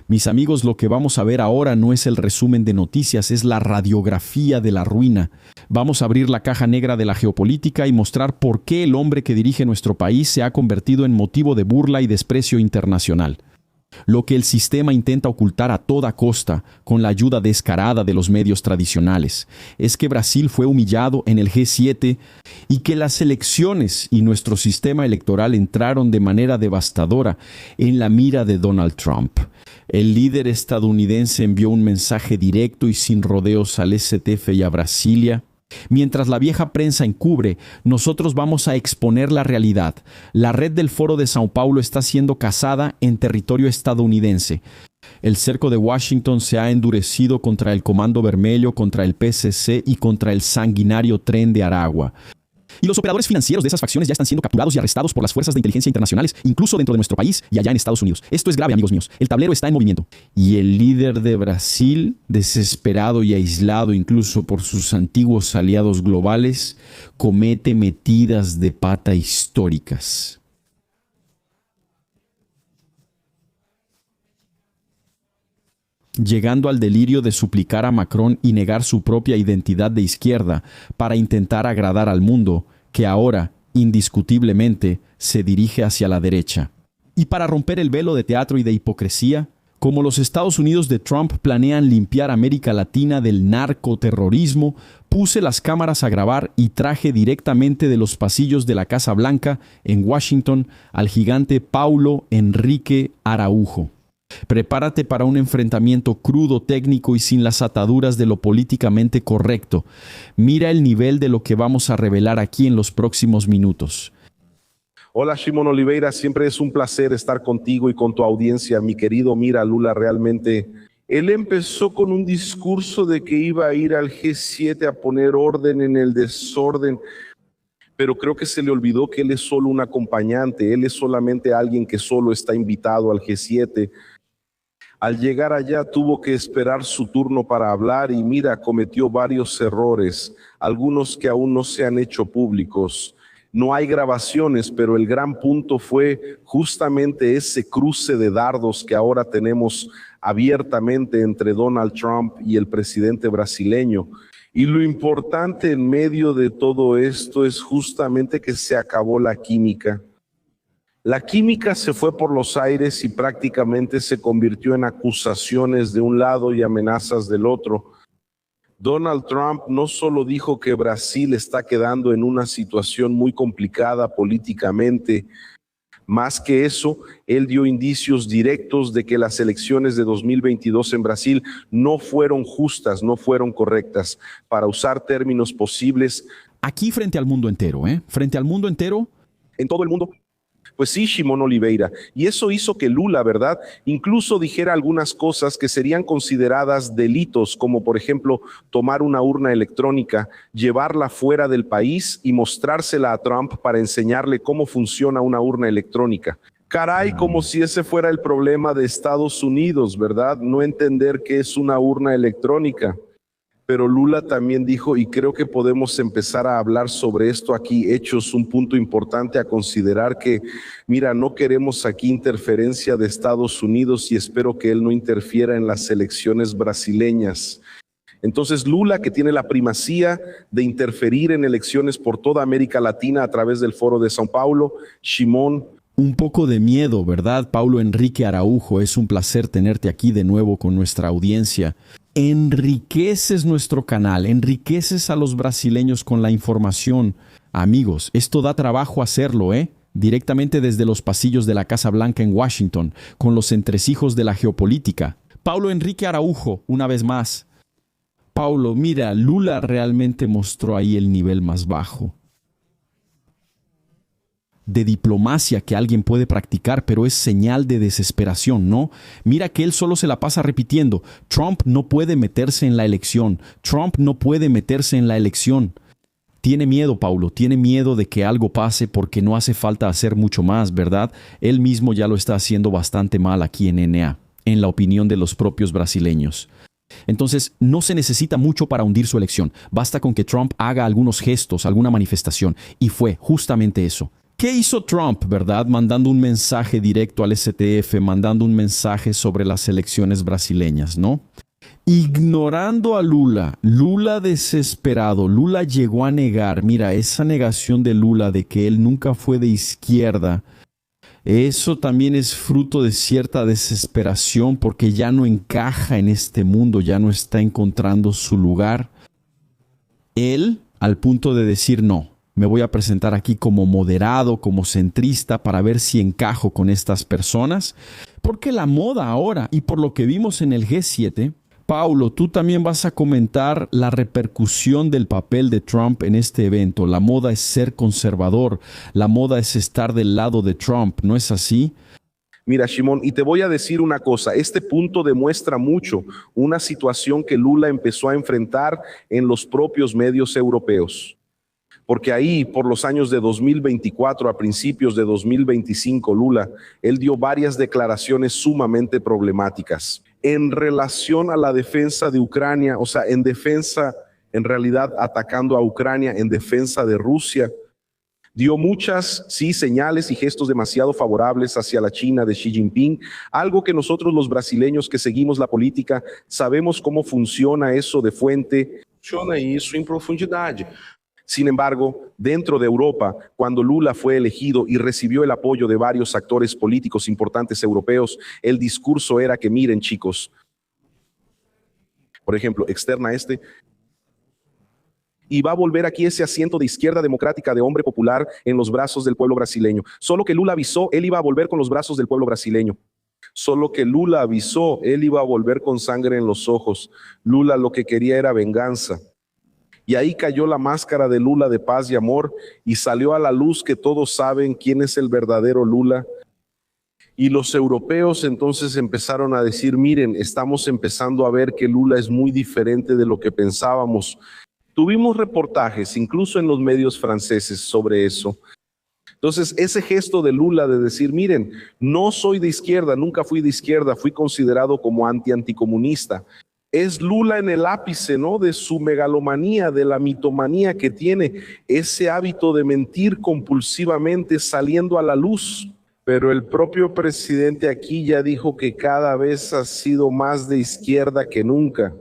Mis amigos, lo que vamos a ver ahora no es el resumen de noticias, es la radiografía de la ruina. Vamos a abrir la caja negra de la geopolítica y mostrar por qué el hombre que dirige nuestro país se ha convertido en motivo de burla y desprecio internacional. Lo que el sistema intenta ocultar a toda costa, con la ayuda descarada de los medios tradicionales, es que Brasil fue humillado en el G7 y que las elecciones y nuestro sistema electoral entraron de manera devastadora en la mira de Donald Trump. El líder estadounidense envió un mensaje directo y sin rodeos al STF y a Brasilia. Mientras la vieja prensa encubre, nosotros vamos a exponer la realidad. La red del Foro de Sao Paulo está siendo cazada en territorio estadounidense. El cerco de Washington se ha endurecido contra el Comando Vermelho, contra el PCC y contra el sanguinario Tren de Aragua. Y los operadores financieros de esas facciones ya están siendo capturados y arrestados por las fuerzas de inteligencia internacionales, incluso dentro de nuestro país y allá en Estados Unidos. Esto es grave, amigos míos. El tablero está en movimiento. Y el líder de Brasil, desesperado y aislado incluso por sus antiguos aliados globales, comete metidas de pata históricas. Llegando al delirio de suplicar a Macron y negar su propia identidad de izquierda para intentar agradar al mundo, que ahora, indiscutiblemente, se dirige hacia la derecha. Y para romper el velo de teatro y de hipocresía, como los Estados Unidos de Trump planean limpiar América Latina del narcoterrorismo, puse las cámaras a grabar y traje directamente de los pasillos de la Casa Blanca, en Washington, al gigante Paulo Henrique Araujo. Prepárate para un enfrentamiento crudo, técnico y sin las ataduras de lo políticamente correcto. Mira el nivel de lo que vamos a revelar aquí en los próximos minutos. Hola, Shimon Oliveira, siempre es un placer estar contigo y con tu audiencia. Mi querido Mira Lula, realmente, él empezó con un discurso de que iba a ir al G7 a poner orden en el desorden, pero creo que se le olvidó que él es solo un acompañante, él es solamente alguien que solo está invitado al G7. Al llegar allá tuvo que esperar su turno para hablar y mira, cometió varios errores, algunos que aún no se han hecho públicos. No hay grabaciones, pero el gran punto fue justamente ese cruce de dardos que ahora tenemos abiertamente entre Donald Trump y el presidente brasileño. Y lo importante en medio de todo esto es justamente que se acabó la química. La química se fue por los aires y prácticamente se convirtió en acusaciones de un lado y amenazas del otro. Donald Trump no solo dijo que Brasil está quedando en una situación muy complicada políticamente, más que eso, él dio indicios directos de que las elecciones de 2022 en Brasil no fueron justas, no fueron correctas. Para usar términos posibles, Aquí frente al mundo entero, Frente al mundo entero. en todo el mundo. Pues sí, Shimon Oliveira, y eso hizo que Lula, ¿verdad?, incluso dijera algunas cosas que serían consideradas delitos, como por ejemplo tomar una urna electrónica, llevarla fuera del país y mostrársela a Trump para enseñarle cómo funciona una urna electrónica. Caray, como si ese fuera el problema de Estados Unidos, ¿verdad?, no entender qué es una urna electrónica. Pero Lula también dijo, y creo que podemos empezar a hablar sobre esto aquí, hechos, un punto importante a considerar que, mira, no queremos aquí interferencia de Estados Unidos y espero que él no interfiera en las elecciones brasileñas. Entonces Lula, que tiene la primacía de interferir en elecciones por toda América Latina a través del Foro de Sao Paulo, Shimon. Un poco de miedo, ¿verdad, Paulo Henrique Araujo? Es un placer tenerte aquí de nuevo con nuestra audiencia. Enriqueces nuestro canal, enriqueces a los brasileños con la información. Amigos, esto da trabajo hacerlo, directamente desde los pasillos de la Casa Blanca en Washington, con los entresijos de la geopolítica. Paulo Henrique Araujo, una vez más. Paulo, mira, Lula realmente mostró ahí el nivel más bajo de diplomacia que alguien puede practicar, pero es señal de desesperación, ¿no? Mira que él solo se la pasa repitiendo, Trump no puede meterse en la elección, Trump no puede meterse en la elección. Tiene miedo, Paulo, tiene miedo de que algo pase porque no hace falta hacer mucho más, ¿verdad? Él mismo ya lo está haciendo bastante mal aquí en NA, en la opinión de los propios brasileños. Entonces, no se necesita mucho para hundir su elección. Basta con que Trump haga algunos gestos, alguna manifestación. Y fue justamente eso. ¿Qué hizo Trump, verdad? Mandando un mensaje directo al STF, mandando un mensaje sobre las elecciones brasileñas, ¿no? Ignorando a Lula, Lula desesperado, Lula llegó a negar, mira, esa negación de Lula de que él nunca fue de izquierda, eso también es fruto de cierta desesperación porque ya no encaja en este mundo, ya no está encontrando su lugar. Él, al punto de decir no, me voy a presentar aquí como moderado, como centrista, para ver si encajo con estas personas. Porque la moda ahora, y por lo que vimos en el G7, Paulo, tú también vas a comentar la repercusión del papel de Trump en este evento. La moda es ser conservador, la moda es estar del lado de Trump, ¿no es así? Mira, Shimon, y te voy a decir una cosa, este punto demuestra mucho una situación que Lula empezó a enfrentar en los propios medios europeos. Porque ahí, por los años de 2024 a principios de 2025, Lula, él dio varias declaraciones sumamente problemáticas en relación a la defensa de Ucrania, o sea, en defensa, en realidad atacando a Ucrania, en defensa de Rusia. Dio muchas, sí, señales y gestos demasiado favorables hacia la China de Xi Jinping, algo que nosotros los brasileños que seguimos la política sabemos cómo funciona eso de fuente, funciona eso en profundidad. Sin embargo, dentro de Europa, cuando Lula fue elegido y recibió el apoyo de varios actores políticos importantes europeos, el discurso era que miren chicos, por ejemplo, externa y va a volver aquí ese asiento de izquierda democrática de hombre popular en los brazos del pueblo brasileño. Solo que Lula avisó, él iba a volver con los brazos del pueblo brasileño. Solo que Lula avisó, él iba a volver con sangre en los ojos. Lula lo que quería era venganza. Y ahí cayó la máscara de Lula de paz y amor y salió a la luz que todos saben quién es el verdadero Lula. Y los europeos entonces empezaron a decir, miren, estamos empezando a ver que Lula es muy diferente de lo que pensábamos. Tuvimos reportajes, incluso en los medios franceses, sobre eso. Entonces, ese gesto de Lula de decir, miren, no soy de izquierda, nunca fui de izquierda, fui considerado como anticomunista. Es Lula en el ápice, ¿no?, de su megalomanía, de la mitomanía que tiene, ese hábito de mentir compulsivamente saliendo a la luz. Pero el propio presidente aquí ya dijo que cada vez ha sido más de izquierda que nunca,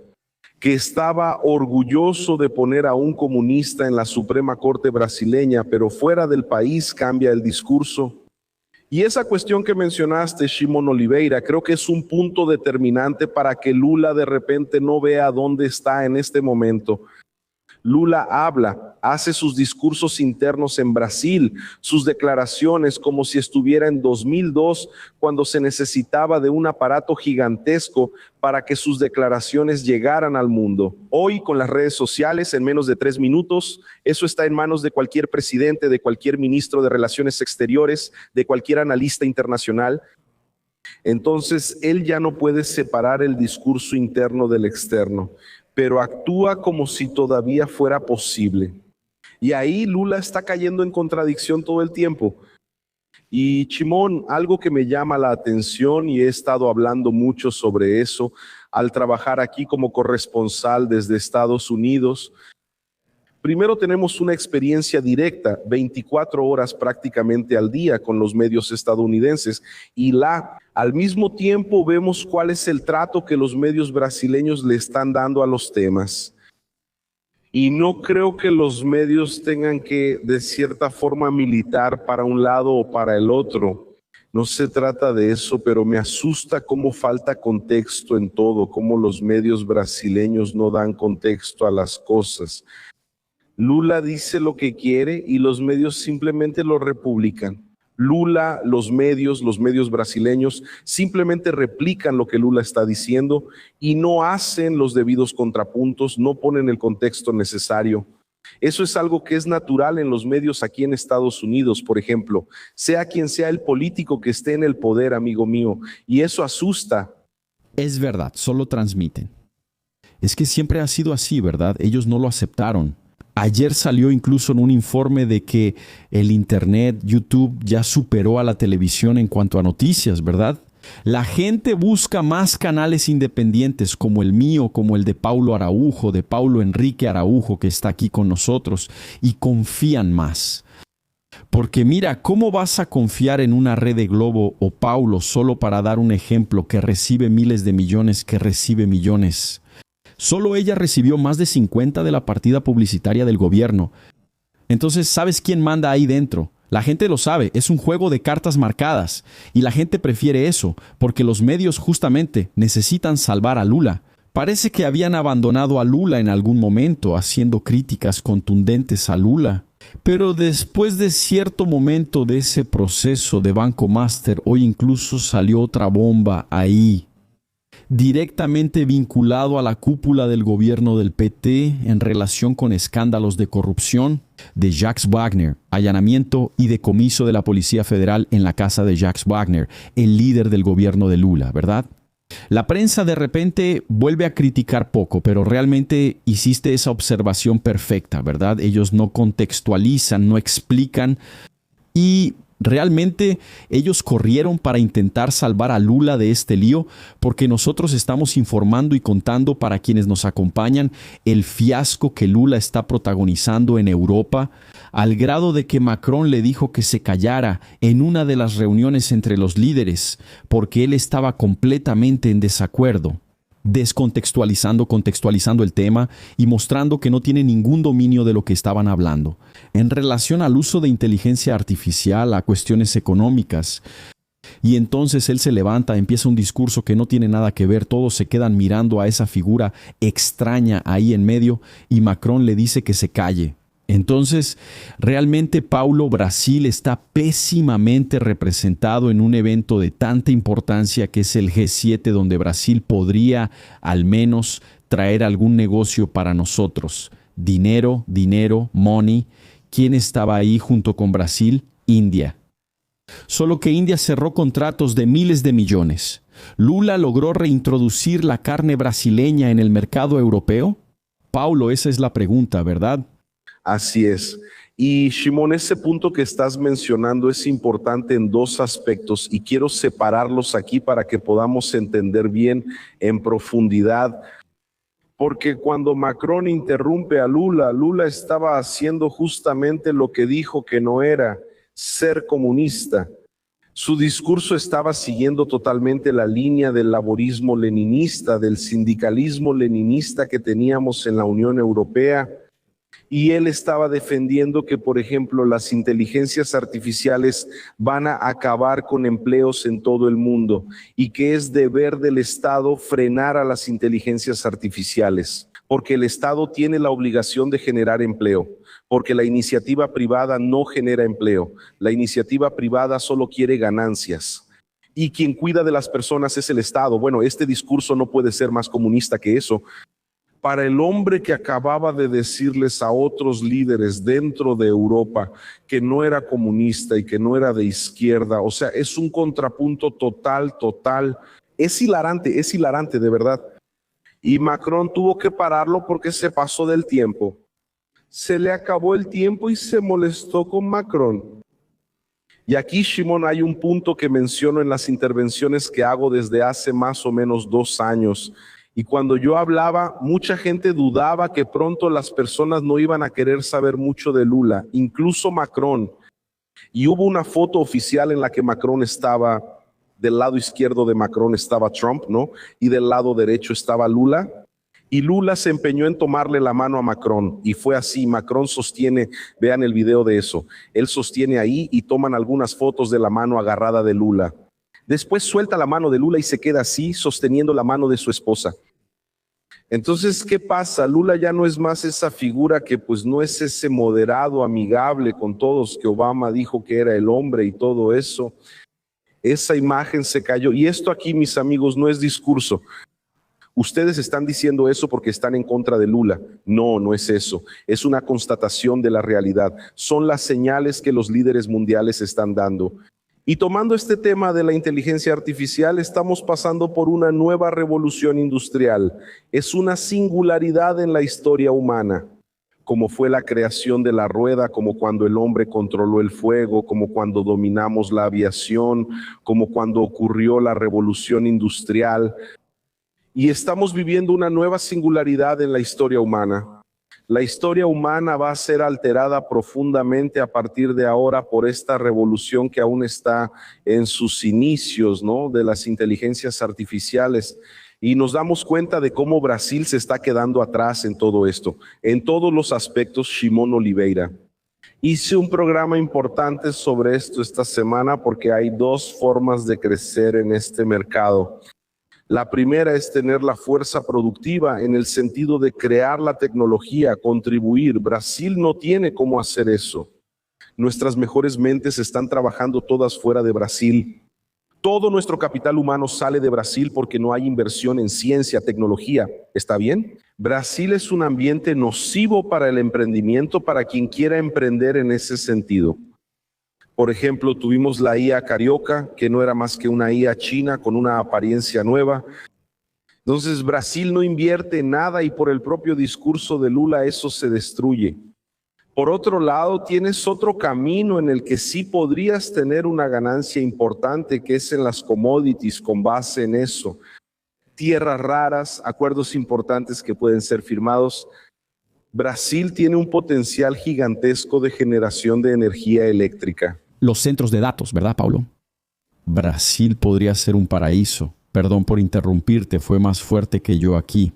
que estaba orgulloso de poner a un comunista en la Suprema Corte brasileña, pero fuera del país cambia el discurso. Y esa cuestión que mencionaste, Shimon Oliveira, creo que es un punto determinante para que Lula de repente no vea dónde está en este momento. Lula habla, hace sus discursos internos en Brasil, sus declaraciones como si estuviera en 2002, cuando se necesitaba de un aparato gigantesco para que sus declaraciones llegaran al mundo. Hoy, con las redes sociales, en menos de 3 minutos, eso está en manos de cualquier presidente, de cualquier ministro de Relaciones Exteriores, de cualquier analista internacional. Entonces, él ya no puede separar el discurso interno del externo, pero actúa como si todavía fuera posible. Y ahí Lula está cayendo en contradicción todo el tiempo. Y Shimon, algo que me llama la atención, y he estado hablando mucho sobre eso al trabajar aquí como corresponsal desde Estados Unidos. Primero tenemos una experiencia directa, 24 horas prácticamente al día con los medios estadounidenses, y al mismo tiempo vemos cuál es el trato que los medios brasileños le están dando a los temas. Y no creo que los medios tengan que, de cierta forma, militar para un lado o para el otro. No se trata de eso, pero me asusta cómo falta contexto en todo, cómo los medios brasileños no dan contexto a las cosas. Lula dice lo que quiere y los medios simplemente lo republican. Lula, los medios brasileños simplemente replican lo que Lula está diciendo y no hacen los debidos contrapuntos, no ponen el contexto necesario. Eso es algo que es natural en los medios aquí en Estados Unidos, por ejemplo, sea quien sea el político que esté en el poder, amigo mío, y eso asusta. Es verdad, solo transmiten. Es que siempre ha sido así, ¿verdad? Ellos no lo aceptaron. Ayer salió incluso en un informe de que el Internet, YouTube, ya superó a la televisión en cuanto a noticias, ¿verdad? La gente busca más canales independientes como el mío, como el de Paulo Araujo, de Paulo Enrique Araujo, que está aquí con nosotros, y confían más. Porque mira, ¿cómo vas a confiar en una Rede Globo o Paulo, solo para dar un ejemplo, que recibe miles de millones, que recibe millones? Solo ella recibió más de 50 de la partida publicitaria del gobierno. Entonces, ¿sabes quién manda ahí dentro? La gente lo sabe, es un juego de cartas marcadas. Y la gente prefiere eso, porque los medios justamente necesitan salvar a Lula. Parece que habían abandonado a Lula en algún momento, haciendo críticas contundentes a Lula. Pero después de cierto momento de ese proceso de Banco Master, hoy incluso salió otra bomba ahí, directamente vinculado a la cúpula del gobierno del PT en relación con escándalos de corrupción de Jacques Wagner, allanamiento y decomiso de la Policía Federal en la casa de Jacques Wagner, el líder del gobierno de Lula, ¿verdad? La prensa de repente vuelve a criticar poco, pero realmente hiciste esa observación perfecta, ¿verdad? Ellos no contextualizan, no explican y realmente ellos corrieron para intentar salvar a Lula de este lío porque nosotros estamos informando y contando para quienes nos acompañan el fiasco que Lula está protagonizando en Europa, al grado de que Macron le dijo que se callara en una de las reuniones entre los líderes porque él estaba completamente en desacuerdo, contextualizando el tema y mostrando que no tiene ningún dominio de lo que estaban hablando. En relación al uso de inteligencia artificial, a cuestiones económicas, y entonces él se levanta, empieza un discurso que no tiene nada que ver, todos se quedan mirando a esa figura extraña ahí en medio y Macron le dice que se calle. Entonces, realmente, Paulo, Brasil está pésimamente representado en un evento de tanta importancia que es el G7, donde Brasil podría al menos traer algún negocio para nosotros. Dinero, money. ¿Quién estaba ahí junto con Brasil? India. Solo que India cerró contratos de miles de millones. ¿Lula logró reintroducir la carne brasileña en el mercado europeo? Paulo, esa es la pregunta, ¿verdad? Así es. Y Shimon, ese punto que estás mencionando es importante en dos aspectos y quiero separarlos aquí para que podamos entender bien en profundidad. Porque cuando Macron interrumpe a Lula, Lula estaba haciendo justamente lo que dijo que no era, ser comunista. Su discurso estaba siguiendo totalmente la línea del laborismo leninista, del sindicalismo leninista que teníamos en la Unión Europea. Y él estaba defendiendo que, por ejemplo, las inteligencias artificiales van a acabar con empleos en todo el mundo y que es deber del Estado frenar a las inteligencias artificiales, porque el Estado tiene la obligación de generar empleo, porque la iniciativa privada no genera empleo, la iniciativa privada solo quiere ganancias. Y quien cuida de las personas es el Estado. Bueno, este discurso no puede ser más comunista que eso. Para el hombre que acababa de decirles a otros líderes dentro de Europa que no era comunista y que no era de izquierda, o sea, es un contrapunto total. Es hilarante de verdad. Y Macron tuvo que pararlo porque se pasó del tiempo. Se le acabó el tiempo y se molestó con Macron. Y aquí, Shimon, hay un punto que menciono en las intervenciones que hago desde hace más o menos 2 años. Y cuando yo hablaba, mucha gente dudaba que pronto las personas no iban a querer saber mucho de Lula, incluso Macron. Y hubo una foto oficial en la que Macron estaba, del lado izquierdo de Macron estaba Trump, ¿no? Y del lado derecho estaba Lula. Y Lula se empeñó en tomarle la mano a Macron. Y fue así, Macron sostiene, vean el video de eso, él sostiene ahí y toman algunas fotos de la mano agarrada de Lula. Después suelta la mano de Lula y se queda así, sosteniendo la mano de su esposa. Entonces, ¿qué pasa? Lula ya no es más esa figura que pues no es ese moderado, amigable con todos que Obama dijo que era el hombre y todo eso. Esa imagen se cayó. Y esto aquí, mis amigos, no es discurso. Ustedes están diciendo eso porque están en contra de Lula. No, no es eso. Es una constatación de la realidad. Son las señales que los líderes mundiales están dando. Y tomando este tema de la inteligencia artificial, estamos pasando por una nueva revolución industrial. Es una singularidad en la historia humana, como fue la creación de la rueda, como cuando el hombre controló el fuego, como cuando dominamos la aviación, como cuando ocurrió la revolución industrial. Y estamos viviendo una nueva singularidad en la historia humana. La historia humana va a ser alterada profundamente a partir de ahora por esta revolución que aún está en sus inicios, ¿no? De las inteligencias artificiales. Y nos damos cuenta de cómo Brasil se está quedando atrás en todo esto, en todos los aspectos. Shimon Oliveira. Hice un programa importante sobre esto esta semana porque hay dos formas de crecer en este mercado. La primera es tener la fuerza productiva en el sentido de crear la tecnología, contribuir. Brasil no tiene cómo hacer eso. Nuestras mejores mentes están trabajando todas fuera de Brasil. Todo nuestro capital humano sale de Brasil porque no hay inversión en ciencia, tecnología. ¿Está bien? Brasil es un ambiente nocivo para el emprendimiento, para quien quiera emprender en ese sentido. Por ejemplo, tuvimos la IA Carioca, que no era más que una IA china con una apariencia nueva. Entonces, Brasil no invierte en nada y por el propio discurso de Lula eso se destruye. Por otro lado, tienes otro camino en el que sí podrías tener una ganancia importante, que es en las commodities con base en eso. Tierras raras, acuerdos importantes que pueden ser firmados. Brasil tiene un potencial gigantesco de generación de energía eléctrica. Los centros de datos, ¿verdad, Paulo? Brasil podría ser un paraíso. Perdón por interrumpirte, fue más fuerte que yo aquí.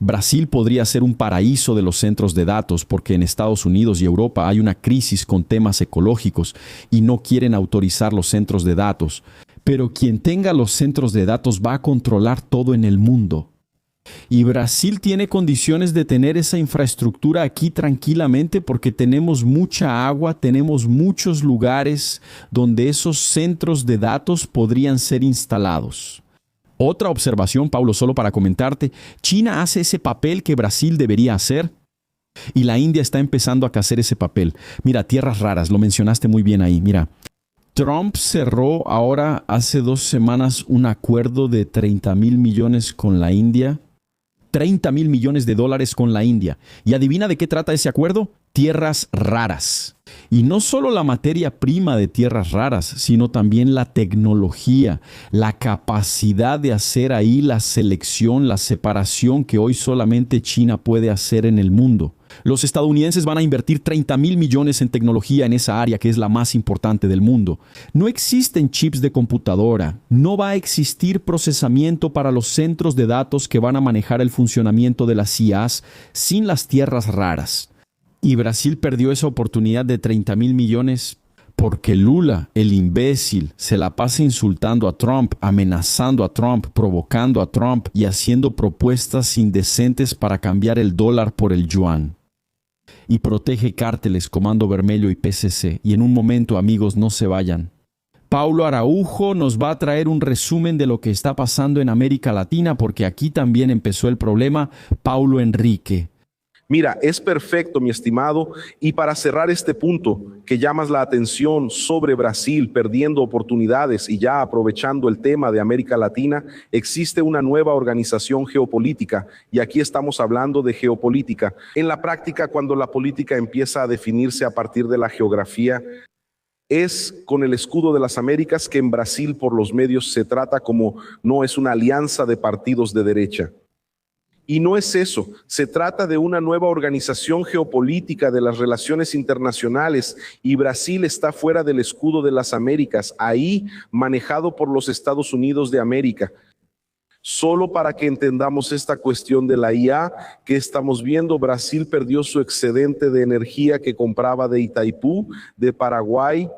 Brasil podría ser un paraíso de los centros de datos porque en Estados Unidos y Europa hay una crisis con temas ecológicos y no quieren autorizar los centros de datos. Pero quien tenga los centros de datos va a controlar todo en el mundo. Y Brasil tiene condiciones de tener esa infraestructura aquí tranquilamente porque tenemos mucha agua, tenemos muchos lugares donde esos centros de datos podrían ser instalados. Otra observación, Paulo, solo para comentarte, China hace ese papel que Brasil debería hacer y la India está empezando a hacer ese papel. Mira, tierras raras, lo mencionaste muy bien ahí, mira. Trump cerró ahora hace 2 semanas un acuerdo de 30,000 millones con la India. 30,000 millones de dólares con la India. ¿Y adivina de qué trata ese acuerdo? Tierras raras. Y no solo la materia prima de tierras raras, sino también la tecnología, la capacidad de hacer ahí la selección, la separación que hoy solamente China puede hacer en el mundo. Los estadounidenses van a invertir 30,000 millones en tecnología en esa área que es la más importante del mundo. No existen chips de computadora, no va a existir procesamiento para los centros de datos que van a manejar el funcionamiento de las IAs sin las tierras raras. Y Brasil perdió esa oportunidad de 30,000 millones porque Lula, el imbécil, se la pasa insultando a Trump, amenazando a Trump, provocando a Trump y haciendo propuestas indecentes para cambiar el dólar por el yuan. Y protege cárteles, Comando Vermelho y PCC. Y en un momento, amigos, no se vayan. Paulo Araujo nos va a traer un resumen de lo que está pasando en América Latina, porque aquí también empezó el problema. Paulo Enrique. Mira, es perfecto, mi estimado. Y para cerrar este punto que llamas la atención sobre Brasil perdiendo oportunidades y ya aprovechando el tema de América Latina, existe una nueva organización geopolítica y aquí estamos hablando de geopolítica. En la práctica, cuando la política empieza a definirse a partir de la geografía, es con el escudo de las Américas, que en Brasil por los medios se trata como no es una alianza de partidos de derecha. Y no es eso, se trata de una nueva organización geopolítica de las relaciones internacionales y Brasil está fuera del escudo de las Américas, ahí manejado por los Estados Unidos de América. Solo para que entendamos esta cuestión de la IA que estamos viendo, Brasil perdió su excedente de energía que compraba de Itaipú, de Paraguay.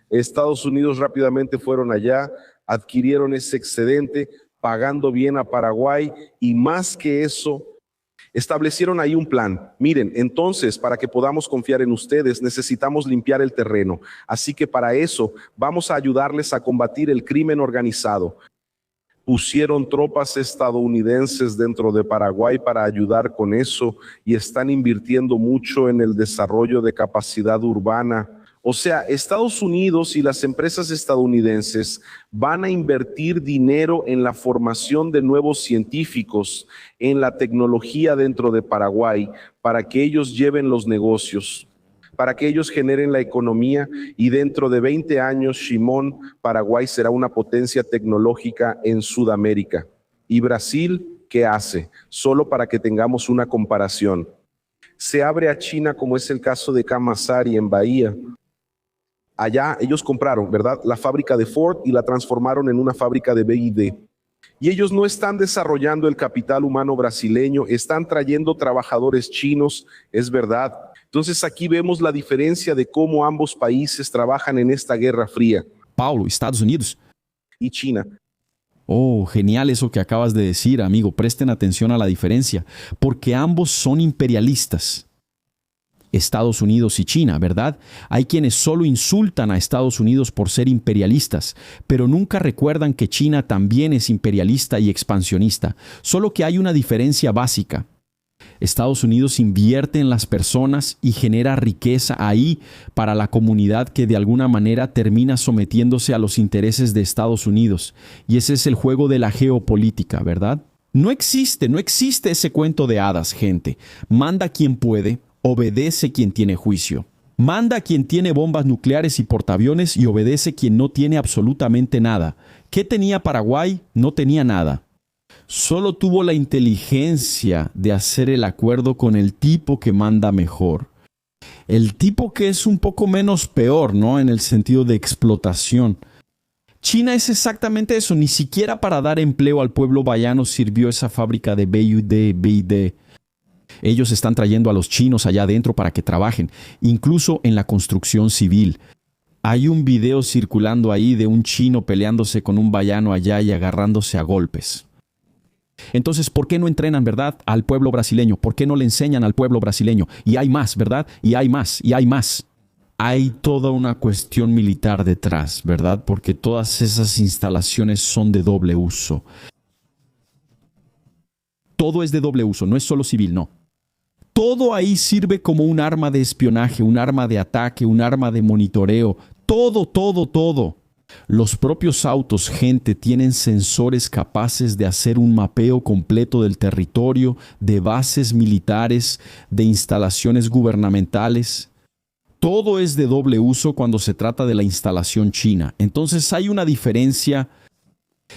Estados Unidos rápidamente fueron allá, adquirieron ese excedente, pagando bien a Paraguay y más que eso, establecieron ahí un plan. Miren, entonces, para que podamos confiar en ustedes, necesitamos limpiar el terreno. Así que para eso vamos a ayudarles a combatir el crimen organizado. Pusieron tropas estadounidenses dentro de Paraguay para ayudar con eso y están invirtiendo mucho en el desarrollo de capacidad urbana. O sea, Estados Unidos y las empresas estadounidenses van a invertir dinero en la formación de nuevos científicos, en la tecnología dentro de Paraguay, para que ellos lleven los negocios, para que ellos generen la economía y dentro de 20 años, Shimon, Paraguay será una potencia tecnológica en Sudamérica. ¿Y Brasil qué hace? Solo para que tengamos una comparación. se abre a China, como es el caso de Camaçari en Bahía. Allá ellos compraron, ¿verdad?, la fábrica de Ford y la transformaron en una fábrica de BYD. Y ellos no están desarrollando el capital humano brasileño, están trayendo trabajadores chinos, es verdad. Entonces aquí vemos la diferencia de cómo ambos países trabajan en esta guerra fría. Paulo, Estados Unidos. Y China. Oh, genial eso que acabas de decir, amigo. Presten atención a la diferencia, porque ambos son imperialistas. Estados Unidos y China, ¿verdad? Hay quienes solo insultan a Estados Unidos por ser imperialistas, pero nunca recuerdan que China también es imperialista y expansionista, solo que hay una diferencia básica. Estados Unidos invierte en las personas y genera riqueza ahí para la comunidad que de alguna manera termina sometiéndose a los intereses de Estados Unidos. Y ese es el juego de la geopolítica, ¿verdad? No existe ese cuento de hadas, gente. Manda quien puede, obedece quien tiene juicio. Manda quien tiene bombas nucleares y portaaviones y obedece quien no tiene absolutamente nada. ¿Qué tenía Paraguay? No tenía nada. Solo tuvo la inteligencia de hacer el acuerdo con el tipo que manda mejor. El tipo que es un poco menos peor, ¿no? En el sentido de explotación. China es exactamente eso. Ni siquiera para dar empleo al pueblo baiano sirvió esa fábrica de BYD. Ellos están trayendo a los chinos allá adentro para que trabajen, incluso en la construcción civil. Hay un video circulando ahí de un chino peleándose con un baiano allá y agarrándose a golpes. Entonces, ¿por qué no entrenan, verdad, al pueblo brasileño? ¿Por qué no le enseñan al pueblo brasileño? Y hay más, ¿verdad? Y hay más, y hay más. Hay toda una cuestión militar detrás, ¿verdad? Porque todas esas instalaciones son de doble uso. Todo es de doble uso, no es solo civil, no. Todo ahí sirve como un arma de espionaje, un arma de ataque, un arma de monitoreo. Todo. Los propios autos, gente, tienen sensores capaces de hacer un mapeo completo del territorio, de bases militares, de instalaciones gubernamentales. Todo es de doble uso cuando se trata de la instalación china. Entonces hay una diferencia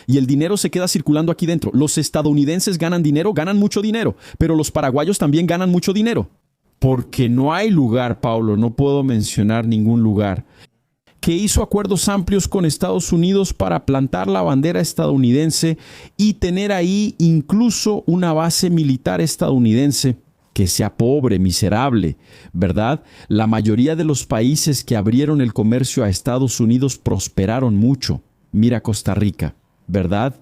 y el dinero se queda circulando aquí dentro. Los estadounidenses ganan dinero, ganan mucho dinero, pero los paraguayos también ganan mucho dinero. Porque no hay lugar, Paulo, no puedo mencionar ningún lugar que hizo acuerdos amplios con Estados Unidos para plantar la bandera estadounidense y tener ahí incluso una base militar estadounidense que sea pobre, miserable, ¿verdad? La mayoría de los países que abrieron el comercio a Estados Unidos prosperaron mucho. Mira Costa Rica, ¿verdad?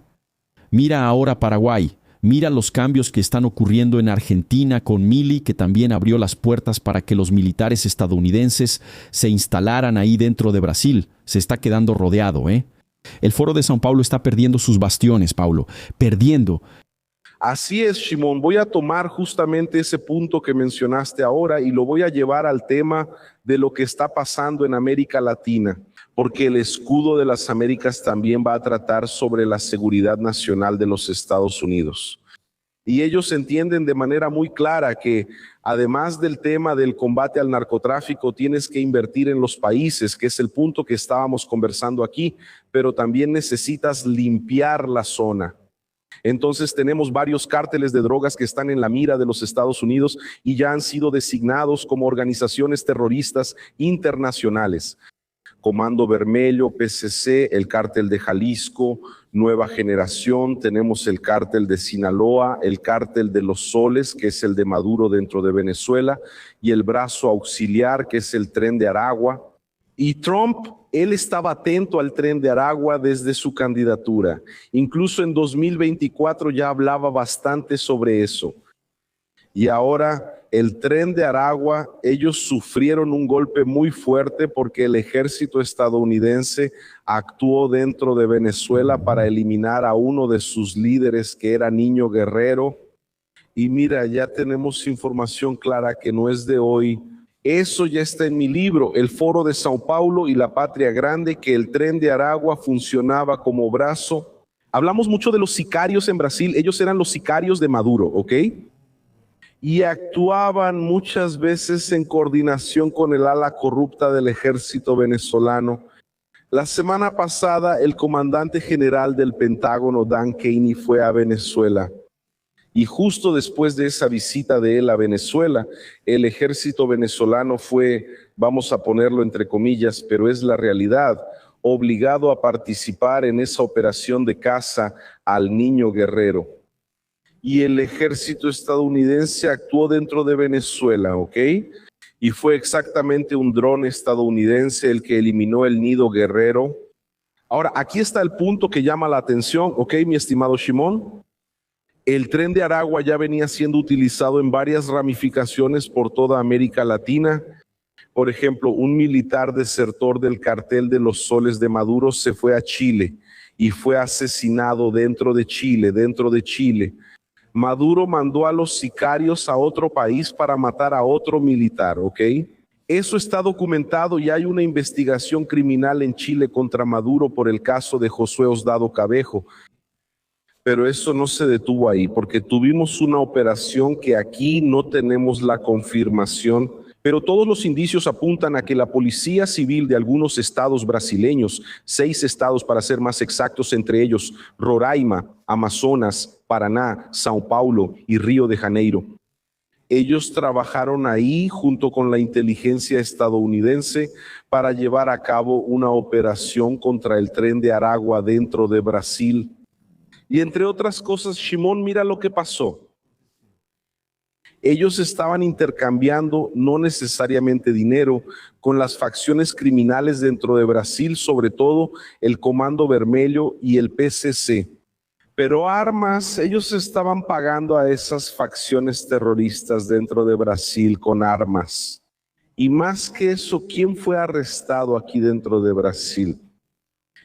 Mira ahora Paraguay. Mira los cambios que están ocurriendo en Argentina con Milei, que también abrió las puertas para que los militares estadounidenses se instalaran ahí dentro de Brasil. Se está quedando rodeado, ¿eh? El Foro de São Paulo está perdiendo sus bastiones, Paulo. Perdiendo. Así es, Shimon. Voy a tomar justamente ese punto que mencionaste ahora y lo voy a llevar al tema de lo que está pasando en América Latina, porque el escudo de las Américas también va a tratar sobre la seguridad nacional de los Estados Unidos. Y ellos entienden de manera muy clara que además del tema del combate al narcotráfico, tienes que invertir en los países, que es el punto que estábamos conversando aquí, pero también necesitas limpiar la zona. Entonces tenemos varios cárteles de drogas que están en la mira de los Estados Unidos y ya han sido designados como organizaciones terroristas internacionales. Comando Vermelho, PCC, el cártel de Jalisco, Nueva Generación, tenemos el cártel de Sinaloa, el cártel de los Soles, que es el de Maduro dentro de Venezuela, y el brazo auxiliar, que es el Tren de Aragua. Y Trump, él estaba atento al Tren de Aragua desde su candidatura. Incluso en 2024 ya hablaba bastante sobre eso. Y ahora el Tren de Aragua, ellos sufrieron un golpe muy fuerte porque el ejército estadounidense actuó dentro de Venezuela para eliminar a uno de sus líderes, que era Niño Guerrero. Y mira, ya tenemos información clara que no es de hoy. Eso ya está en mi libro, El Foro de São Paulo y la Patria Grande, que el Tren de Aragua funcionaba como brazo. Hablamos mucho de los sicarios en Brasil, ellos eran los sicarios de Maduro, ¿ok? Y actuaban muchas veces en coordinación con el ala corrupta del ejército venezolano. La semana pasada, el comandante general del Pentágono, Dan Kenney, fue a Venezuela. Y justo después de esa visita de él a Venezuela, el ejército venezolano fue, vamos a ponerlo entre comillas, pero es la realidad, obligado a participar en esa operación de caza al niño guerrero. Y el ejército estadounidense actuó dentro de Venezuela, ¿ok? Y fue exactamente un dron estadounidense el que eliminó el nido guerrero. Ahora, aquí está el punto que llama la atención, ¿ok, mi estimado Shimon? El tren de Aragua ya venía siendo utilizado en varias ramificaciones por toda América Latina. Por ejemplo, un militar desertor del cartel de los Soles de Maduro se fue a Chile y fue asesinado dentro de Chile. Maduro mandó a los sicarios a otro país para matar a otro militar, ¿ok? Eso está documentado y hay una investigación criminal en Chile contra Maduro por el caso de Josué Osdado Cabejo. Pero eso no se detuvo ahí, porque tuvimos una operación que aquí no tenemos la confirmación, pero todos los indicios apuntan a que la policía civil de algunos estados brasileños, 6 estados para ser más exactos, entre ellos Roraima, Amazonas, Paraná, São Paulo y Río de Janeiro, ellos trabajaron ahí junto con la inteligencia estadounidense para llevar a cabo una operación contra el tren de Aragua dentro de Brasil. Y entre otras cosas, Shimon, mira lo que pasó. Ellos estaban intercambiando no necesariamente dinero con las facciones criminales dentro de Brasil, sobre todo el Comando Vermelho y el PCC. Pero armas, ellos estaban pagando a esas facciones terroristas dentro de Brasil con armas. Y más que eso, ¿quién fue arrestado aquí dentro de Brasil?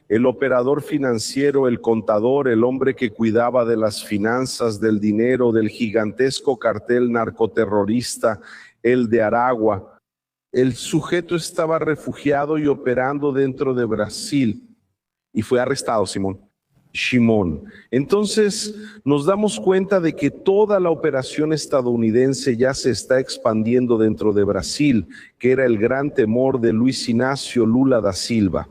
El operador financiero, el contador, el hombre que cuidaba de las finanzas, del dinero, del gigantesco cartel narcoterrorista, el de Aragua. El sujeto estaba refugiado y operando dentro de Brasil y fue arrestado, Shimon. Entonces nos damos cuenta de que toda la operación estadounidense ya se está expandiendo dentro de Brasil, que era el gran temor de Luis Inácio Lula da Silva.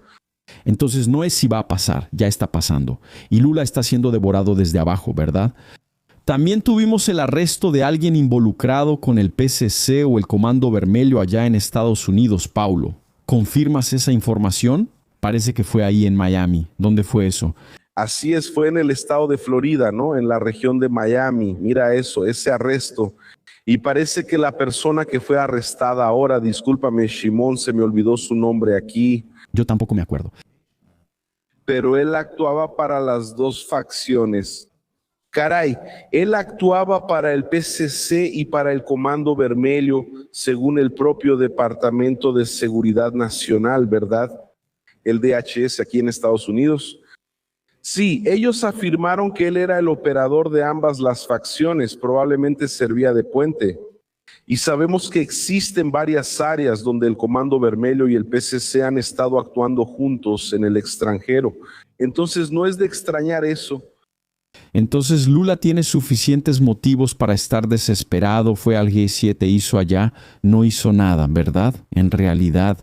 Entonces no es si va a pasar, ya está pasando. Y Lula está siendo devorado desde abajo, ¿verdad? También tuvimos el arresto de alguien involucrado con el PCC o el Comando Vermelho allá en Estados Unidos, Paulo. ¿Confirmas esa información? Parece que fue ahí en Miami. ¿Dónde fue eso? Así es, fue en el estado de Florida, ¿no? En la región de Miami. Mira eso, ese arresto. Y parece que la persona que fue arrestada ahora, discúlpame, Shimon, se me olvidó su nombre aquí. Yo tampoco me acuerdo. Pero él actuaba para las dos facciones. Caray, él actuaba para el PCC y para el Comando Vermelho, según el propio Departamento de Seguridad Nacional, ¿verdad? El DHS aquí en Estados Unidos. Sí, ellos afirmaron que él era el operador de ambas las facciones, probablemente servía de puente. Y sabemos que existen varias áreas donde el Comando Vermelho y el PCC han estado actuando juntos en el extranjero. Entonces no es de extrañar eso. Entonces Lula tiene suficientes motivos para estar desesperado, fue al G7, hizo allá, no hizo nada, ¿verdad? En realidad,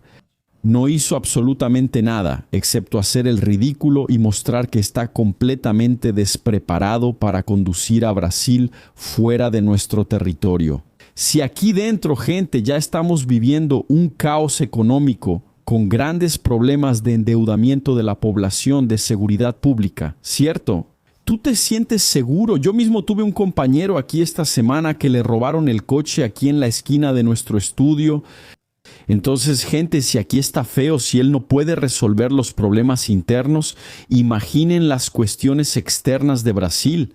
no hizo absolutamente nada, excepto hacer el ridículo y mostrar que está completamente despreparado para conducir a Brasil fuera de nuestro territorio. Si aquí dentro, gente, ya estamos viviendo un caos económico con grandes problemas de endeudamiento de la población, de seguridad pública, ¿cierto? ¿Tú te sientes seguro? Yo mismo tuve un compañero aquí esta semana que le robaron el coche aquí en la esquina de nuestro estudio. Entonces, gente, si aquí está feo, si él no puede resolver los problemas internos, imaginen las cuestiones externas de Brasil,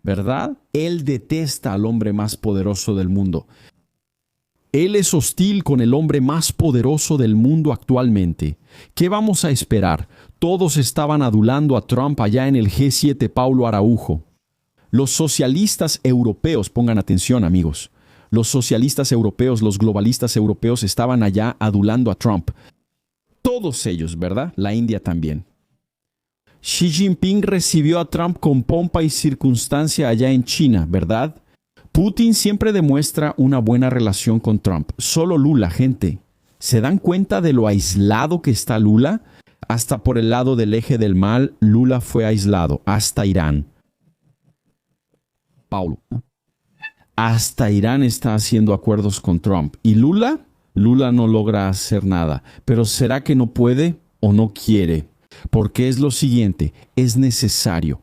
¿verdad? Él detesta al hombre más poderoso del mundo. Él es hostil con el hombre más poderoso del mundo actualmente. ¿Qué vamos a esperar? Todos estaban adulando a Trump allá en el G7, Paulo Araujo. Los socialistas europeos, pongan atención amigos, los socialistas europeos, los globalistas europeos estaban allá adulando a Trump. Todos ellos, ¿verdad? La India también. Xi Jinping recibió a Trump con pompa y circunstancia allá en China, ¿verdad? Putin siempre demuestra una buena relación con Trump. Solo Lula, gente. ¿Se dan cuenta de lo aislado que está Lula? Hasta por el lado del eje del mal, Lula fue aislado, hasta Irán. Paulo. Hasta Irán está haciendo acuerdos con Trump. ¿Y Lula? Lula no logra hacer nada. Pero ¿será que no puede o no quiere? Porque es lo siguiente, es necesario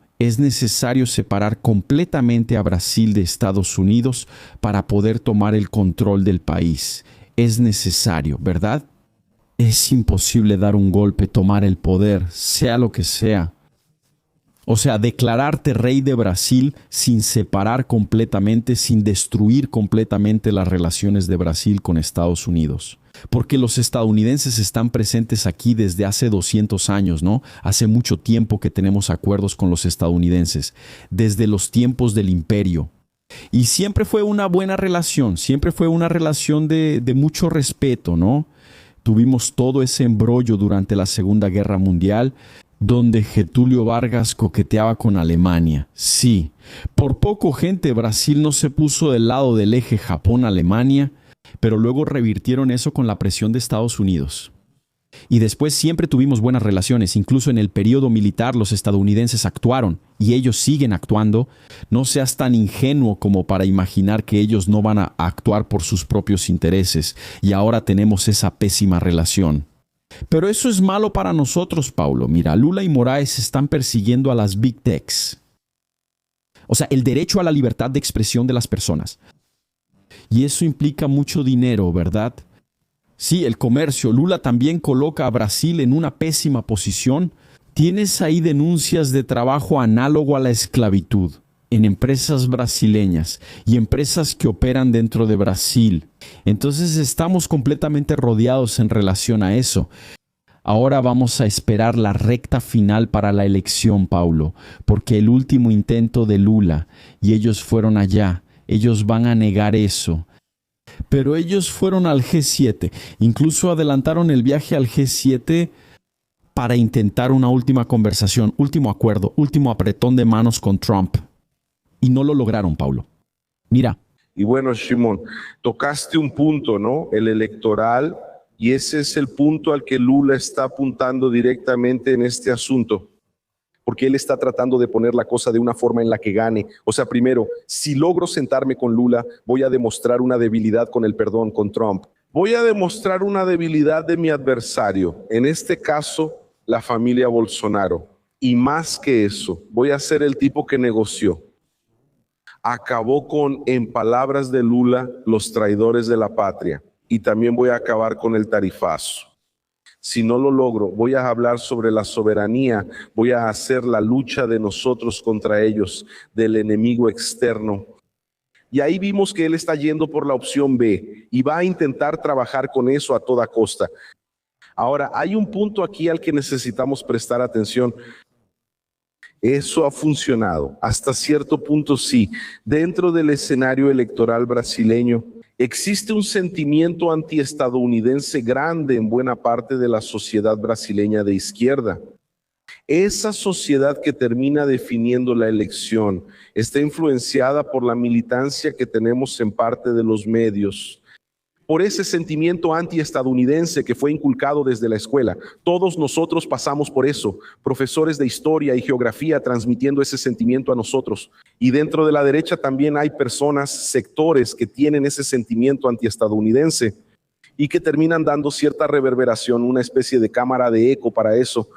separar completamente a Brasil de Estados Unidos para poder tomar el control del país. Es necesario, ¿verdad? Es imposible dar un golpe, tomar el poder, sea lo que sea. O sea, declararte rey de Brasil sin separar completamente, sin destruir completamente las relaciones de Brasil con Estados Unidos. Porque los estadounidenses están presentes aquí desde hace 200 años, ¿no? Hace mucho tiempo que tenemos acuerdos con los estadounidenses, desde los tiempos del imperio. Y siempre fue una buena relación, siempre fue una relación de mucho respeto, ¿no? Tuvimos todo ese embrollo durante la Segunda Guerra Mundial, donde Getúlio Vargas coqueteaba con Alemania. Sí, por poco, gente, Brasil no se puso del lado del eje Japón-Alemania, pero luego revirtieron eso con la presión de Estados Unidos. Y después siempre tuvimos buenas relaciones, incluso en el periodo militar los estadounidenses actuaron, y ellos siguen actuando. No seas tan ingenuo como para imaginar que ellos no van a actuar por sus propios intereses, y ahora tenemos esa pésima relación. Pero eso es malo para nosotros, Paulo. Mira, Lula y Moraes están persiguiendo a las Big Techs. O sea, el derecho a la libertad de expresión de las personas. Y eso implica mucho dinero, ¿verdad? Sí, el comercio. Lula también coloca a Brasil en una pésima posición. Tienes ahí denuncias de trabajo análogo a la esclavitud en empresas brasileñas y empresas que operan dentro de Brasil. Entonces estamos completamente rodeados en relación a eso. Ahora vamos a esperar la recta final para la elección, Paulo, porque el último intento de Lula, y ellos fueron allá, ellos van a negar eso. Pero ellos fueron al G7, incluso adelantaron el viaje al G7 para intentar una última conversación, último acuerdo, último apretón de manos con Trump. Y no lo lograron, Paulo. Mira. Y bueno, Shimon, tocaste un punto, ¿no? El electoral, y ese es el punto al que Lula está apuntando directamente en este asunto, porque él está tratando de poner la cosa de una forma en la que gane. O sea, primero, si logro sentarme con Lula, voy a demostrar una debilidad con el perdón, con Trump. Voy a demostrar una debilidad de mi adversario, en este caso, la familia Bolsonaro. Y más que eso, voy a ser el tipo que negoció. Acabó con, en palabras de Lula, los traidores de la patria. Y también voy a acabar con el tarifazo. Si no lo logro, voy a hablar sobre la soberanía, voy a hacer la lucha de nosotros contra ellos, del enemigo externo. Y ahí vimos que él está yendo por la opción B y va a intentar trabajar con eso a toda costa. Ahora, hay un punto aquí al que necesitamos prestar atención. Eso ha funcionado, hasta cierto punto sí. Dentro del escenario electoral brasileño, existe un sentimiento antiestadounidense grande en buena parte de la sociedad brasileña de izquierda. Esa sociedad que termina definiendo la elección está influenciada por la militancia que tenemos en parte de los medios, por ese sentimiento antiestadounidense que fue inculcado desde la escuela. Todos nosotros pasamos por eso, profesores de historia y geografía transmitiendo ese sentimiento a nosotros. Y dentro de la derecha también hay personas, sectores que tienen ese sentimiento antiestadounidense y que terminan dando cierta reverberación, una especie de cámara de eco para eso.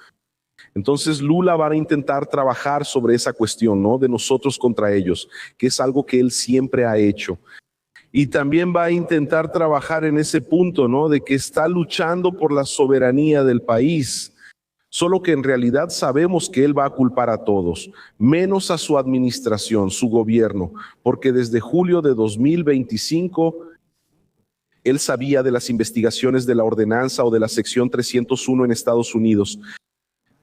Entonces Lula va a intentar trabajar sobre esa cuestión, ¿no? De nosotros contra ellos, que es algo que él siempre ha hecho. Y también va a intentar trabajar en ese punto, ¿no? De que está luchando por la soberanía del país. Solo que en realidad sabemos que él va a culpar a todos, menos a su administración, su gobierno, porque desde julio de 2025 él sabía de las investigaciones de la ordenanza o de la sección 301 en Estados Unidos.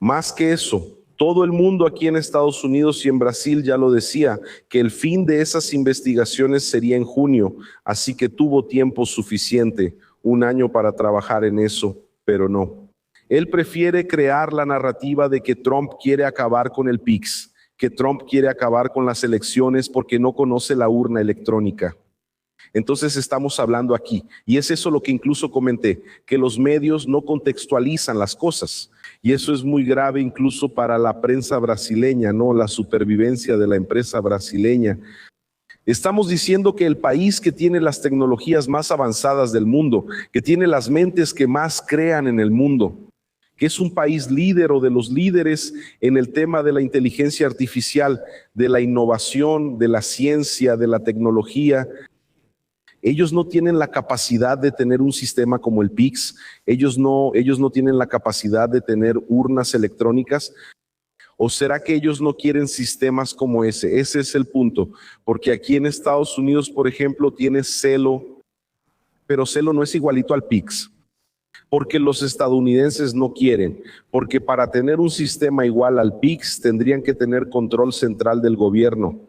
Más que eso, todo el mundo aquí en Estados Unidos y en Brasil ya lo decía, que el fin de esas investigaciones sería en junio, así que tuvo tiempo suficiente, un año para trabajar en eso, pero no. Él prefiere crear la narrativa de que Trump quiere acabar con el PIX, que Trump quiere acabar con las elecciones porque no conoce la urna electrónica. Entonces estamos hablando aquí, y es eso lo que incluso comenté, que los medios no contextualizan las cosas, y eso es muy grave incluso para la prensa brasileña, ¿no? La supervivencia de la empresa brasileña. Estamos diciendo que el país que tiene las tecnologías más avanzadas del mundo, que tiene las mentes que más crean en el mundo, que es un país líder o de los líderes en el tema de la inteligencia artificial, de la innovación, de la ciencia, de la tecnología. Ellos no tienen la capacidad de tener un sistema como el PIX, ellos no tienen la capacidad de tener urnas electrónicas. ¿O será que ellos no quieren sistemas como ese? Ese es el punto, porque aquí en Estados Unidos, por ejemplo, tienes Celo, pero Celo no es igualito al PIX, porque los estadounidenses no quieren, porque para tener un sistema igual al PIX tendrían que tener control central del gobierno,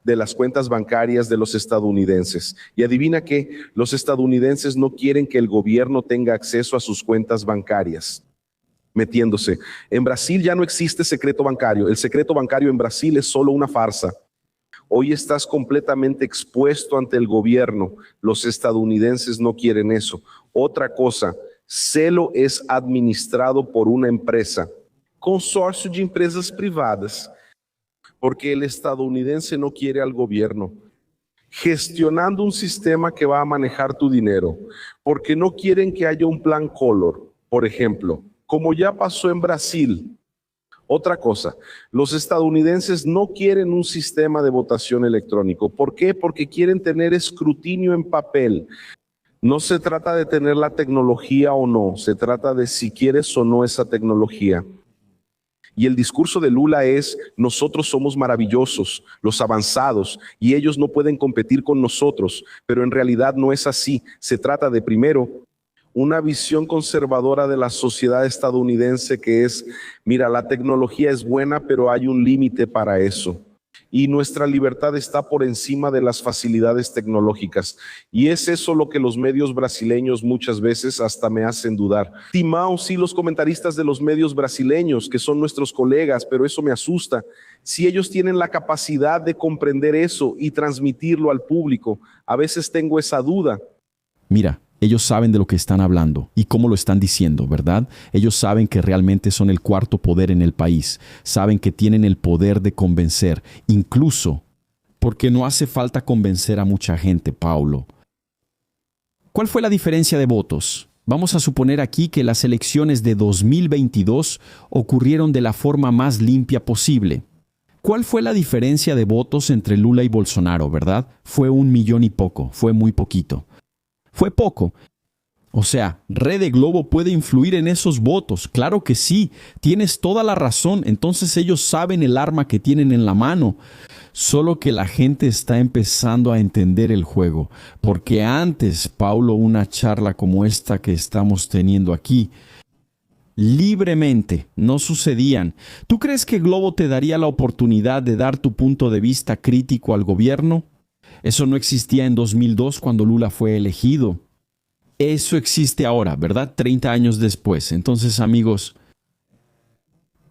de las cuentas bancarias de los estadounidenses. Y adivina qué, los estadounidenses no quieren que el gobierno tenga acceso a sus cuentas bancarias. Metiéndose. En Brasil ya no existe secreto bancario. El secreto bancario en Brasil es solo una farsa. Hoy estás completamente expuesto ante el gobierno. Los estadounidenses no quieren eso. Otra cosa, Celo es administrado por una empresa, consorcio de empresas privadas, porque el estadounidense no quiere al gobierno gestionando un sistema que va a manejar tu dinero, porque no quieren que haya un plan Collor, por ejemplo, como ya pasó en Brasil. Otra cosa, los estadounidenses no quieren un sistema de votación electrónico. ¿Por qué? Porque quieren tener escrutinio en papel. No se trata de tener la tecnología o no, se trata de si quieres o no esa tecnología. Y el discurso de Lula es: nosotros somos maravillosos, los avanzados, y ellos no pueden competir con nosotros. Pero en realidad no es así. Se trata de, primero, una visión conservadora de la sociedad estadounidense que es: mira, la tecnología es buena, pero hay un límite para eso. Y nuestra libertad está por encima de las facilidades tecnológicas. Y es eso lo que los medios brasileños muchas veces hasta me hacen dudar. Timão, sí, los comentaristas de los medios brasileños, que son nuestros colegas, pero eso me asusta. Si ellos tienen la capacidad de comprender eso y transmitirlo al público, a veces tengo esa duda. Mira, ellos saben de lo que están hablando y cómo lo están diciendo, ¿verdad? Ellos saben que realmente son el cuarto poder en el país. Saben que tienen el poder de convencer, incluso porque no hace falta convencer a mucha gente, Paulo. ¿Cuál fue la diferencia de votos? Vamos a suponer aquí que las elecciones de 2022 ocurrieron de la forma más limpia posible. ¿Cuál fue la diferencia de votos entre Lula y Bolsonaro, verdad? Fue 1 millón y poco, fue muy poquito. Fue poco. O sea, Rede Globo puede influir en esos votos. Claro que sí, tienes toda la razón. Entonces ellos saben el arma que tienen en la mano. Solo que la gente está empezando a entender el juego. Porque antes, Paulo, una charla como esta que estamos teniendo aquí, libremente no sucedían. ¿Tú crees que Globo te daría la oportunidad de dar tu punto de vista crítico al gobierno? Eso no existía en 2002 cuando Lula fue elegido. Eso existe ahora, ¿verdad? 30 años después. Entonces, amigos,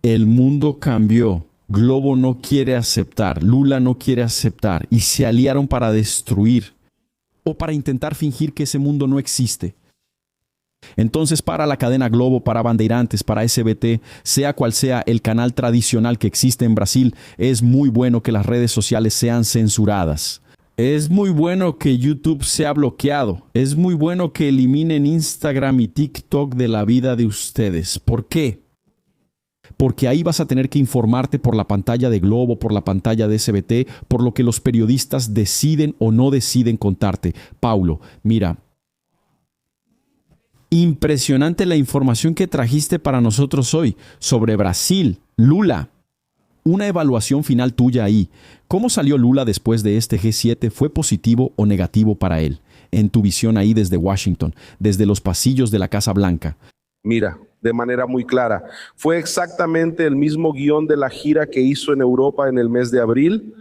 el mundo cambió. Globo no quiere aceptar, Lula no quiere aceptar y se aliaron para destruir o para intentar fingir que ese mundo no existe. Entonces, para la cadena Globo, para Bandeirantes, para SBT, sea cual sea el canal tradicional que existe en Brasil, es muy bueno que las redes sociales sean censuradas. Es muy bueno que YouTube sea bloqueado. Es muy bueno que eliminen Instagram y TikTok de la vida de ustedes. ¿Por qué? Porque ahí vas a tener que informarte por la pantalla de Globo, por la pantalla de SBT, por lo que los periodistas deciden o no deciden contarte. Paulo, mira, impresionante la información que trajiste para nosotros hoy sobre Brasil, Lula. Una evaluación final tuya ahí. ¿Cómo salió Lula después de este G7? ¿Fue positivo o negativo para él? En tu visión ahí desde Washington, desde los pasillos de la Casa Blanca. Mira, de manera muy clara, fue exactamente el mismo guión de la gira que hizo en Europa en el mes de abril.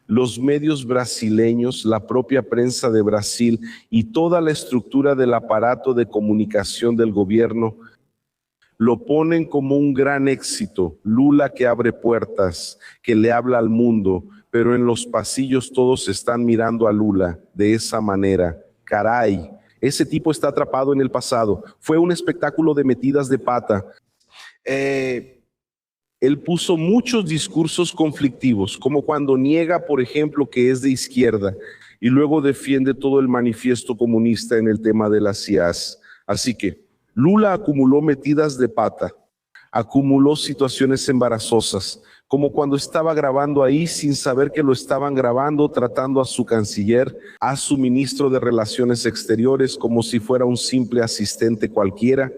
Los medios brasileños, la propia prensa de Brasil y toda la estructura del aparato de comunicación del gobierno lo ponen como un gran éxito. Lula que abre puertas, que le habla al mundo, pero en los pasillos todos están mirando a Lula de esa manera. Caray, ese tipo está atrapado en el pasado. Fue un espectáculo de metidas de pata. Él puso muchos discursos conflictivos, como cuando niega, por ejemplo, que es de izquierda y luego defiende todo el manifiesto comunista en el tema de las IAS. Así que Lula acumuló metidas de pata, acumuló situaciones embarazosas, como cuando estaba grabando ahí sin saber que lo estaban grabando, tratando a su canciller, a su ministro de Relaciones Exteriores como si fuera un simple asistente cualquiera.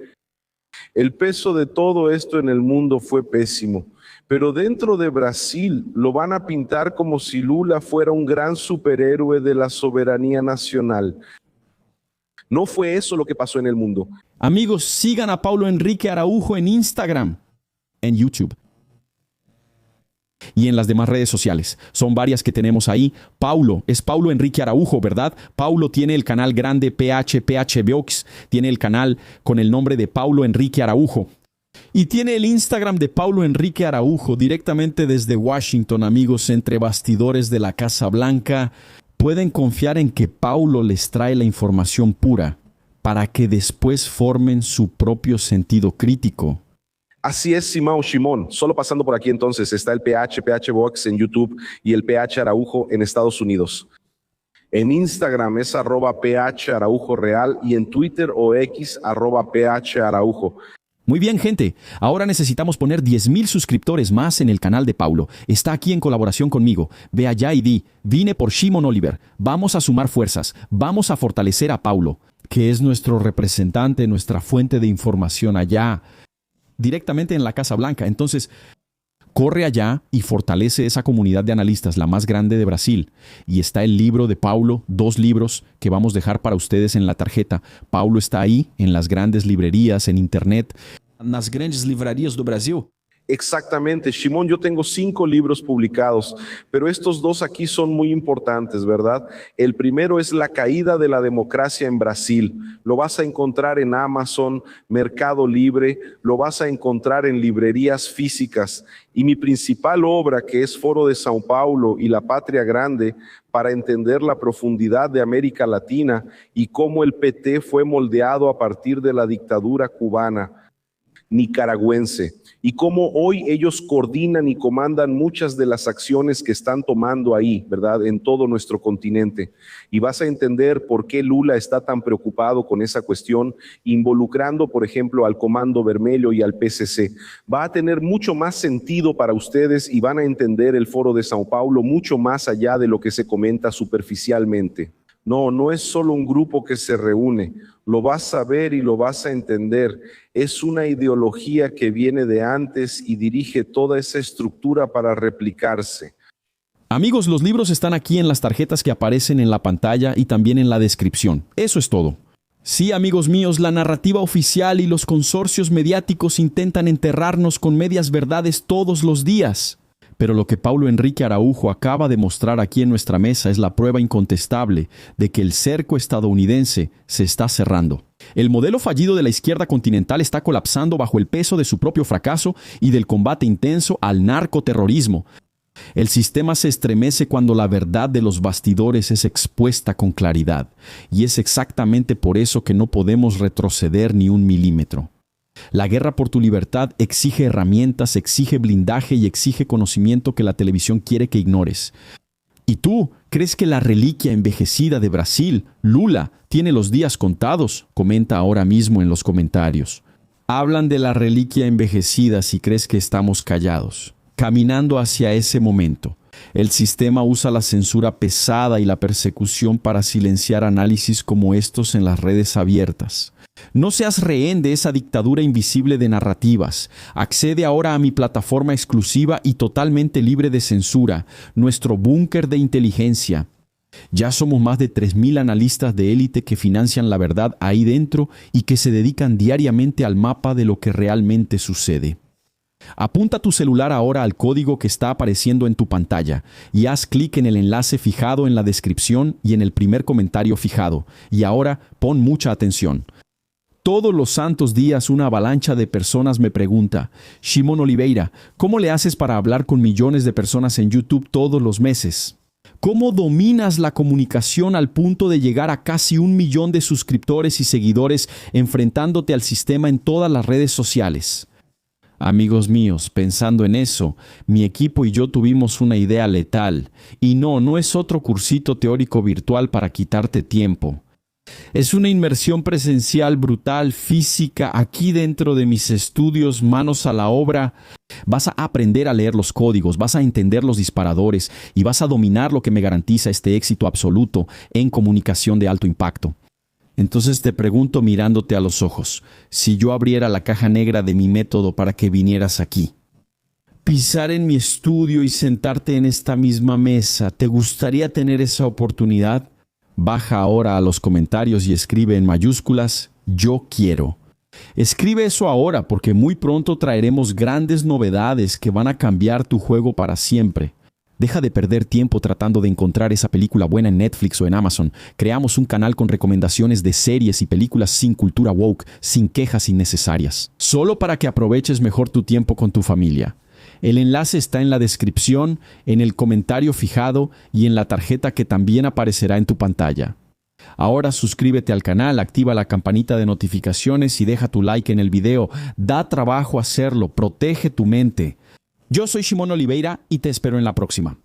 El peso de todo esto en el mundo fue pésimo, pero dentro de Brasil lo van a pintar como si Lula fuera un gran superhéroe de la soberanía nacional. No fue eso lo que pasó en el mundo. Amigos, sigan a Paulo Enrique Araujo en Instagram, en YouTube y en las demás redes sociales. Son varias que tenemos ahí. Paulo, es Paulo Enrique Araujo, ¿verdad? Paulo tiene el canal grande PH Vox, tiene el canal con el nombre de Paulo Enrique Araujo. Y tiene el Instagram de Paulo Enrique Araujo directamente desde Washington, amigos, entre bastidores de la Casa Blanca. Pueden confiar en que Paulo les trae la información pura para que después formen su propio sentido crítico. Así es, Simón. Solo pasando por aquí entonces está el PH Vox en YouTube y el PH Araujo en Estados Unidos. En Instagram es @PH Araujo Real y en Twitter o X @PH Araujo. Muy bien, gente. Ahora necesitamos poner 10,000 suscriptores más en el canal de Paulo. Está aquí en colaboración conmigo. Ve allá y di, vine por Shimon Oliver. Vamos a sumar fuerzas. Vamos a fortalecer a Paulo, que es nuestro representante, nuestra fuente de información allá, directamente en la Casa Blanca. Entonces, corre allá y fortalece esa comunidad de analistas, la más grande de Brasil. Y está el libro de Paulo, 2 libros que vamos a dejar para ustedes en la tarjeta. Paulo está ahí, en las grandes librerías, en internet. Nas grandes livrarias do Brasil. Exactamente, Shimon, yo tengo 5 libros publicados, pero estos 2 aquí son muy importantes, ¿verdad? El primero es La caída de la democracia en Brasil. Lo vas a encontrar en Amazon, Mercado Libre, lo vas a encontrar en librerías físicas. Y mi principal obra, que es Foro de São Paulo y La Patria Grande, para entender la profundidad de América Latina y cómo el PT fue moldeado a partir de la dictadura cubana, nicaragüense, y cómo hoy ellos coordinan y comandan muchas de las acciones que están tomando ahí, ¿verdad?, en todo nuestro continente. Y vas a entender por qué Lula está tan preocupado con esa cuestión, involucrando, por ejemplo, al Comando Vermelho y al PCC. Va a tener mucho más sentido para ustedes y van a entender el Foro de São Paulo mucho más allá de lo que se comenta superficialmente. No es solo un grupo que se reúne, lo vas a ver y lo vas a entender. Es una ideología que viene de antes y dirige toda esa estructura para replicarse. Amigos, los libros están aquí en las tarjetas que aparecen en la pantalla y también en la descripción. Eso es todo. Sí, amigos míos, la narrativa oficial y los consorcios mediáticos intentan enterrarnos con medias verdades todos los días. Pero lo que Paulo Enrique Araujo acaba de mostrar aquí en nuestra mesa es la prueba incontestable de que el cerco estadounidense se está cerrando. El modelo fallido de la izquierda continental está colapsando bajo el peso de su propio fracaso y del combate intenso al narcoterrorismo. El sistema se estremece cuando la verdad de los bastidores es expuesta con claridad. Y es exactamente por eso que no podemos retroceder ni un milímetro. La guerra por tu libertad exige herramientas, exige blindaje y exige conocimiento que la televisión quiere que ignores. ¿Y tú crees que la reliquia envejecida de Brasil, Lula, tiene los días contados? Comenta ahora mismo en los comentarios. Hablan de la reliquia envejecida si crees que estamos callados, caminando hacia ese momento. El sistema usa la censura pesada y la persecución para silenciar análisis como estos en las redes abiertas. No seas rehén de esa dictadura invisible de narrativas. Accede ahora a mi plataforma exclusiva y totalmente libre de censura, nuestro búnker de inteligencia. Ya somos más de 3,000 analistas de élite que financian la verdad ahí dentro y que se dedican diariamente al mapa de lo que realmente sucede. Apunta tu celular ahora al código que está apareciendo en tu pantalla y haz clic en el enlace fijado en la descripción y en el primer comentario fijado. Y ahora pon mucha atención. Todos los santos días una avalancha de personas me pregunta: Shimon Oliveira, ¿cómo le haces para hablar con millones de personas en YouTube todos los meses? ¿Cómo dominas la comunicación al punto de llegar a casi 1 millón de suscriptores y seguidores enfrentándote al sistema en todas las redes sociales? Amigos míos, pensando en eso, mi equipo y yo tuvimos una idea letal. Y no es otro cursito teórico virtual para quitarte tiempo. Es una inmersión presencial brutal, física, aquí dentro de mis estudios, manos a la obra. Vas a aprender a leer los códigos, vas a entender los disparadores y vas a dominar lo que me garantiza este éxito absoluto en comunicación de alto impacto. Entonces te pregunto mirándote a los ojos, si yo abriera la caja negra de mi método para que vinieras aquí, pisar en mi estudio y sentarte en esta misma mesa, ¿te gustaría tener esa oportunidad? Baja ahora a los comentarios y escribe en mayúsculas, yo quiero. Escribe eso ahora porque muy pronto traeremos grandes novedades que van a cambiar tu juego para siempre. Deja de perder tiempo tratando de encontrar esa película buena en Netflix o en Amazon. Creamos un canal con recomendaciones de series y películas sin cultura woke, sin quejas innecesarias. Solo para que aproveches mejor tu tiempo con tu familia. El enlace está en la descripción, en el comentario fijado y en la tarjeta que también aparecerá en tu pantalla. Ahora suscríbete al canal, activa la campanita de notificaciones y deja tu like en el video. Da trabajo hacerlo, protege tu mente. Yo soy Shimon Oliveira y te espero en la próxima.